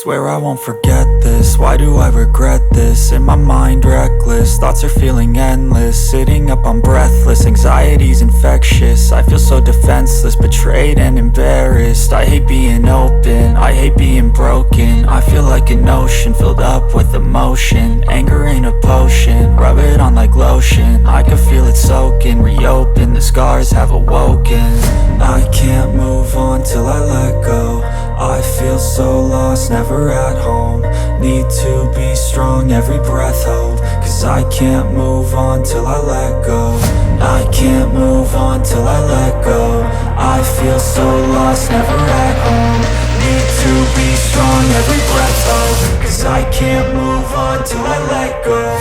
Swear I won't forget this, why do I regret this? In my mind reckless, thoughts are feeling endless. Sitting up I'm breathless, anxiety's infectious. I feel so defenseless, betrayed and embarrassed. I hate being open, I hate being broken. I feel like an ocean filled up with emotion. Anger ain't a potion, rub it on like lotion. I can feel it soaking, reopen, the scars have awoken. I can't move on till I let go. I feel so lost, never at home. Need to be strong, every breath hold. Cause I can't move on till I let go. I can't move on till I let go. I feel so lost, never at home. Need to be strong, every breath hold. Cause I can't move on till I let go.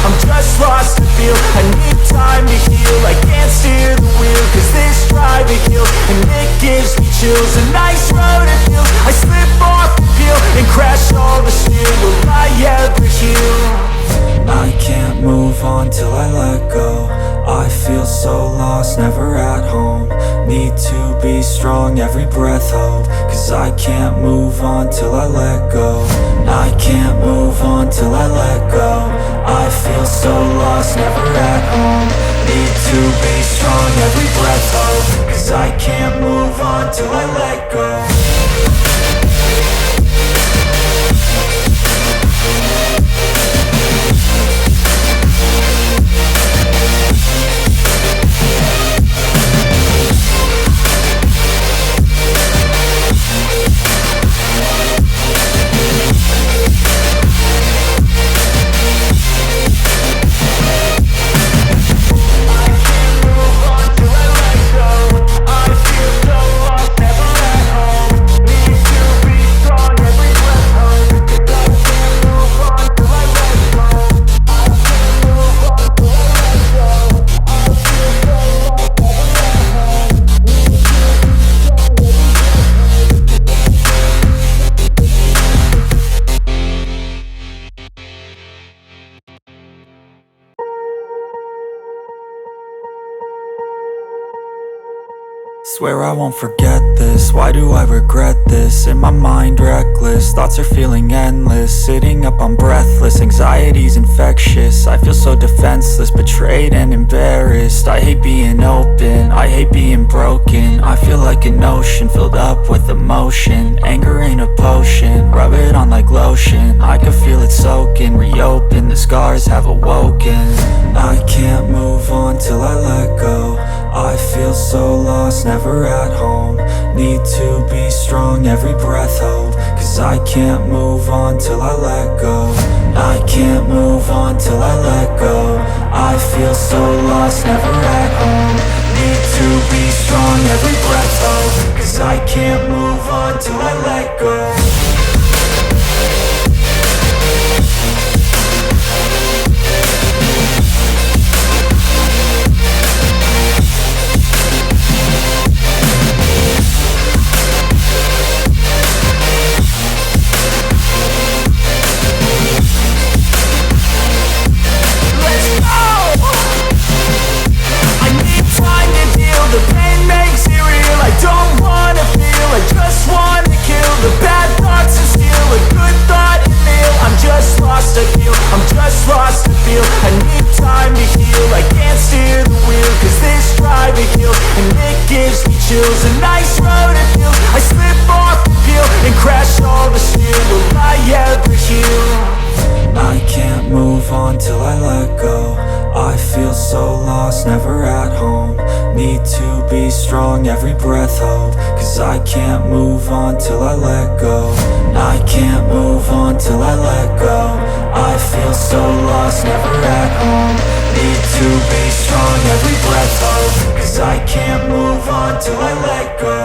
I'm just lost to feel, I need time to heal. I can't steer the wheel, cause this driving kills. And it gives me chills, a nice road it feels. I slip off the peel and crash all the steel. Will I ever heal? I can't move on till I let go. I feel so lost, never at home. Need to be strong, every breath hold. Cause I can't move on till I let go. I can't move on till I let go. I feel so lost, never at home. Need to be strong, every breath hold. Cause I can't move on till I let go. Swear I won't forget this, why do I regret this? In my mind reckless, thoughts are feeling endless. Sitting up I'm breathless, anxiety's infectious. I feel so defenseless, betrayed and embarrassed. I hate being open, I hate being broken. I feel like an ocean filled up with emotion. Anger ain't a potion, rub it on like lotion. I can feel it soaking, reopen, the scars have awoken. I can't move on till I let go. I feel so lost, never at home. Need to be strong, every breath hold. Cause I can't move on till I let go. I can't move on till I let go. I feel so lost, never at home. Need to be strong, every breath hold. Cause I can't move on till I let go. I'm just lost to feel, I need time to heal. I can't steer the wheel, cause this driving kills. And it gives me chills, a nice road it feels. I slip off the peel and crash all the steel. Will I ever heal? I can't move on till I let go. I feel so lost, never at home. Need to be strong, every breath hold. Cause I can't move on till I let go. I can't move on till I let go. I feel so lost, never at home. Need to be strong. strong, every breath hold, 'cause I can't move on till I let go.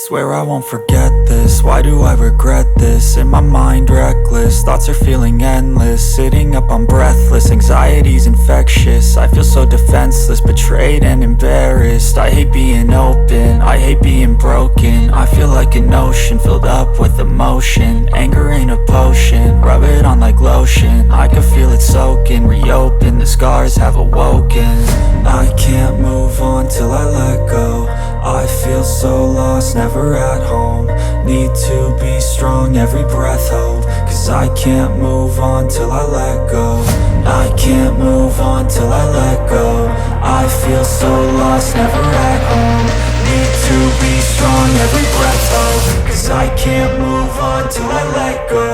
Swear I won't forget this, why do I regret this? In my mind reckless, thoughts are feeling endless. Sitting up I'm breathless, anxiety's infectious. I feel so defenseless, betrayed and embarrassed. I hate being open, I hate being broken. I feel like an ocean filled up with emotion. Anger ain't a potion, rub it on like lotion. I can feel it soaking, reopen, the scars have awoken. I can't move on till I let go. I feel so lost, never at home. Need to be strong, every breath hold, 'cause I can't move on till I let go. I can't move on till I let go. I feel so lost, never at home. Need to be strong, every breath hold, 'cause I can't move on till I let go.